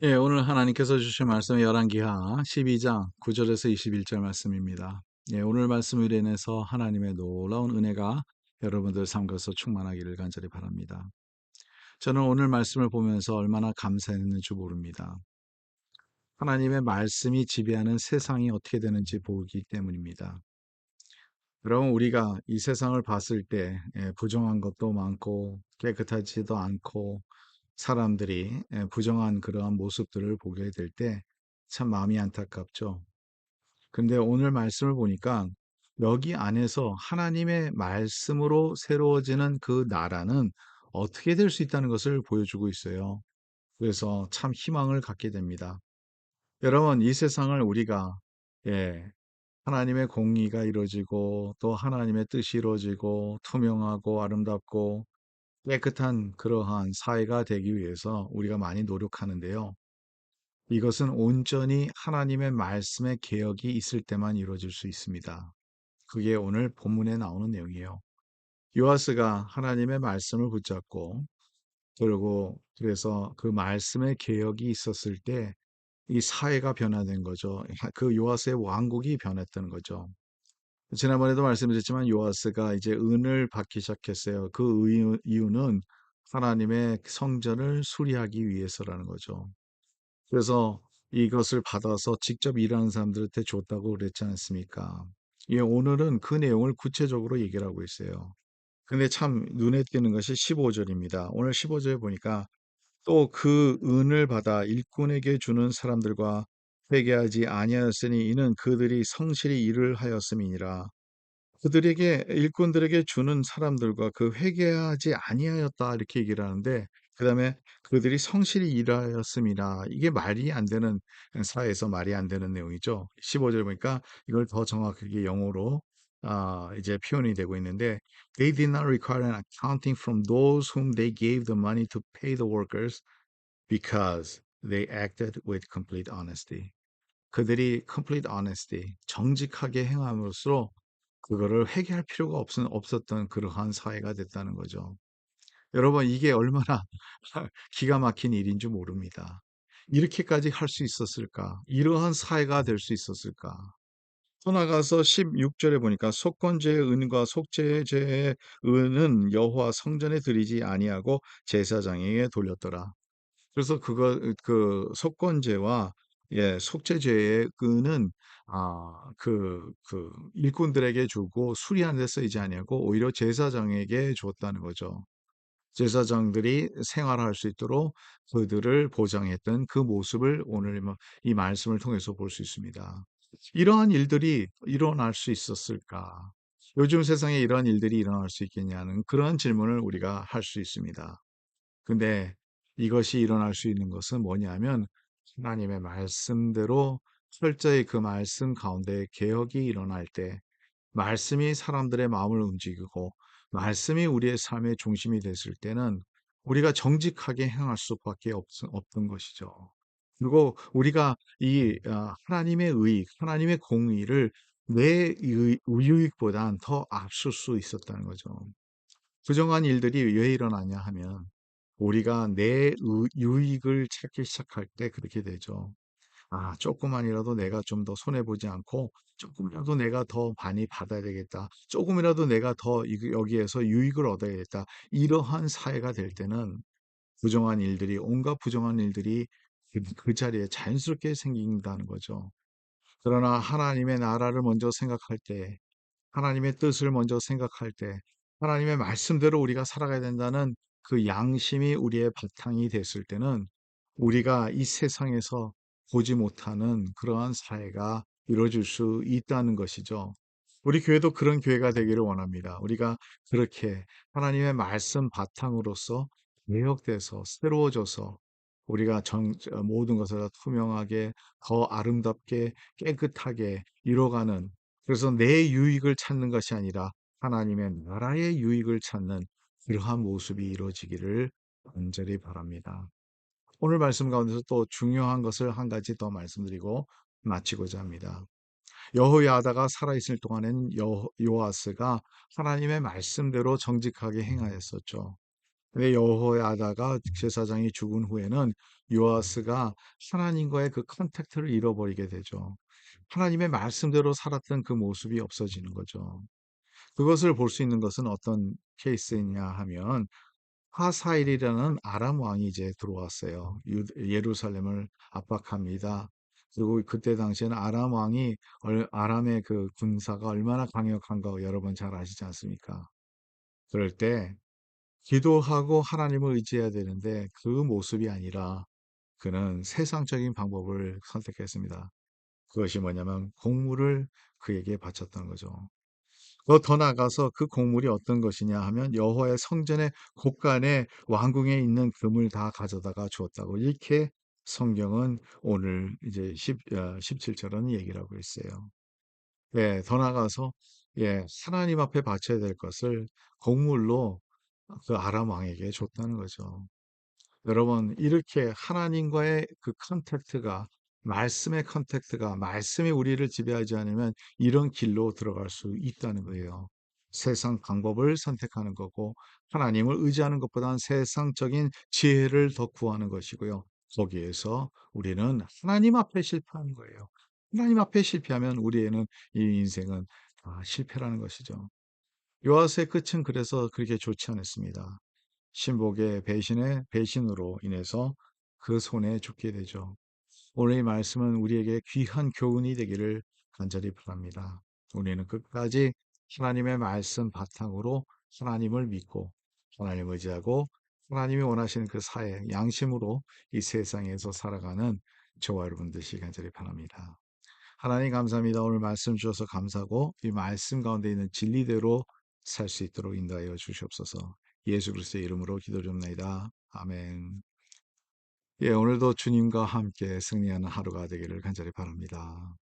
예, 오늘 하나님께서 주신 말씀은 열왕기하 12장 9절에서 21절 말씀입니다. 예, 오늘 말씀으로 인해서 하나님의 놀라운 은혜가 여러분들 삶에서 충만하기를 간절히 바랍니다. 저는 오늘 말씀을 보면서 얼마나 감사했는지 모릅니다. 하나님의 말씀이 지배하는 세상이 어떻게 되는지 보기 때문입니다. 여러분, 우리가 이 세상을 봤을 때 부정한 것도 많고 깨끗하지도 않고 사람들이 부정한 그러한 모습들을 보게 될 때 참 마음이 안타깝죠. 근데 오늘 말씀을 보니까 여기 안에서 하나님의 말씀으로 새로워지는 그 나라는 어떻게 될 수 있다는 것을 보여주고 있어요. 그래서 참 희망을 갖게 됩니다. 여러분, 이 세상을 우리가 예, 하나님의 공의가 이루어지고 또 하나님의 뜻이 이루어지고 투명하고 아름답고 깨끗한 그러한 사회가 되기 위해서 우리가 많이 노력하는데요. 이것은 온전히 하나님의 말씀의 개혁이 있을 때만 이루어질 수 있습니다. 그게 오늘 본문에 나오는 내용이에요. 요아스가 하나님의 말씀을 붙잡고 그리고 그래서 그 말씀의 개혁이 있었을 때 이 사회가 변화된 거죠. 그 요아스의 왕국이 변했다는 거죠. 지난번에도 말씀드렸지만 요아스가 이제 은을 받기 시작했어요. 그 이유는 하나님의 성전을 수리하기 위해서라는 거죠. 그래서 이것을 받아서 직접 일하는 사람들한테 줬다고 그랬지 않습니까? 예, 오늘은 그 내용을 구체적으로 얘기를 하고 있어요. 근데 참 눈에 띄는 것이 15절입니다. 오늘 15절에 보니까 또 그 은을 받아 일꾼에게 주는 사람들과 회개하지 아니하였으니 이는 그들이 성실히 일을 하였음이니라. 그들에게 일꾼들에게 주는 사람들과 그 회개하지 아니하였다 이렇게 얘기를 하는데 그다음에 그들이 성실히 일하였음이라 이게 말이 안 되는 사회에서 말이 안 되는 내용이죠. 15절 보니까 이걸 더 정확하게 영어로 이제 표현이 되고 있는데 they did not require an accounting from those whom they gave the money to pay the workers because they acted with complete honesty. 그들이 complete honesty, 정직하게 행함으로써 그거를 회개할 필요가 없었던 그러한 사회가 됐다는 거죠. 여러분, 이게 얼마나 기가 막힌 일인 줄 모릅니다. 이렇게까지 할 수 있었을까? 이러한 사회가 될 수 있었을까? 또 나가서 16절에 보니까 속건제의 은과 속죄제의 은은 여호와 성전에 드리지 아니하고 제사장에게 돌렸더라. 그래서 그 속건제와 예, 속죄제의 그는 일꾼들에게 주고 수리하는 데 쓰이지 아니하고 오히려 제사장에게 줬다는 거죠. 제사장들이 생활할 수 있도록 그들을 보장했던 그 모습을 오늘 이 말씀을 통해서 볼 수 있습니다. 이러한 일들이 일어날 수 있었을까? 요즘 세상에 이러한 일들이 일어날 수 있겠냐는 그러한 질문을 우리가 할 수 있습니다. 근데 이것이 일어날 수 있는 것은 뭐냐면 하나님의 말씀대로 철저히 그 말씀 가운데 개혁이 일어날 때 말씀이 사람들의 마음을 움직이고 말씀이 우리의 삶의 중심이 됐을 때는 우리가 정직하게 행할 수밖에 없던 것이죠. 그리고 우리가 하나님의 의익, 하나님의 공의를 내 유익보단 더 앞설 수 있었다는 거죠. 부정한 일들이 왜 일어나냐 하면 우리가 내 유익을 찾기 시작할 때 그렇게 되죠. 조금만이라도 내가 좀 더 손해보지 않고 조금이라도 내가 더 많이 받아야 되겠다. 조금이라도 내가 더 여기에서 유익을 얻어야겠다. 이러한 사회가 될 때는 온갖 부정한 일들이 그 자리에 자연스럽게 생긴다는 거죠. 그러나 하나님의 나라를 먼저 생각할 때 하나님의 뜻을 먼저 생각할 때 하나님의 말씀대로 우리가 살아가야 된다는 그 양심이 우리의 바탕이 됐을 때는 우리가 이 세상에서 보지 못하는 그러한 사회가 이루어질 수 있다는 것이죠. 우리 교회도 그런 교회가 되기를 원합니다. 우리가 그렇게 하나님의 말씀 바탕으로서 개혁돼서 새로워져서 우리가 모든 것을 다 투명하게 더 아름답게 깨끗하게 이뤄가는 그래서 내 유익을 찾는 것이 아니라 하나님의 나라의 유익을 찾는 그러한 모습이 이루어지기를 간절히 바랍니다. 오늘 말씀 가운데서 또 중요한 것을 한 가지 더 말씀드리고 마치고자 합니다. 여호야다가 살아있을 동안에는 요아스가 하나님의 말씀대로 정직하게 행하였었죠. 왜 여호야다가 제사장이 죽은 후에는 요아스가 하나님과의 그 컨택트를 잃어버리게 되죠. 하나님의 말씀대로 살았던 그 모습이 없어지는 거죠. 그것을 볼 수 있는 것은 어떤 케이스냐 하면 하사일이라는 아람 왕이 이제 들어왔어요. 예루살렘을 압박합니다. 그리고 그때 당시에는 아람 왕이 아람의 그 군사가 얼마나 강력한가 여러분 잘 아시지 않습니까? 그럴 때 기도하고 하나님을 의지해야 되는데 그 모습이 아니라 그는 세상적인 방법을 선택했습니다. 그것이 뭐냐면 곡물을 그에게 바쳤던 거죠. 더 나아가서 그 곡물이 어떤 것이냐 하면 여호와의 성전의 곳간에 왕궁에 있는 금을 다 가져다가 주었다고 이렇게 성경은 오늘 이제 17절은 얘기를 하고 있어요. 예, 더 나아가서 예, 하나님 앞에 바쳐야 될 것을 곡물로 그 아람 왕에게 줬다는 거죠. 여러분, 이렇게 하나님과의 그 컨택트가, 말씀의 컨택트가, 말씀이 우리를 지배하지 않으면 이런 길로 들어갈 수 있다는 거예요. 세상 방법을 선택하는 거고, 하나님을 의지하는 것보다는 세상적인 지혜를 더 구하는 것이고요. 거기에서 우리는 하나님 앞에 실패하는 거예요. 하나님 앞에 실패하면 우리에는 이 인생은 다 실패라는 것이죠. 요아스의 끝은 그래서 그렇게 좋지 않았습니다. 신복의 배신으로 인해서 그 손에 죽게 되죠. 오늘 이 말씀은 우리에게 귀한 교훈이 되기를 간절히 바랍니다. 우리는 끝까지 하나님의 말씀 바탕으로 하나님을 믿고 하나님을 의지하고 하나님이 원하시는 그 사회, 양심으로 이 세상에서 살아가는 저와 여러분 되시기 간절히 바랍니다. 하나님 감사합니다. 오늘 말씀 주셔서 감사하고 이 말씀 가운데 있는 진리대로 살 수 있도록 인도하여 주시옵소서. 예수 그리스도의 이름으로 기도드립니다. 아멘. 예, 오늘도 주님과 함께 승리하는 하루가 되기를 간절히 바랍니다.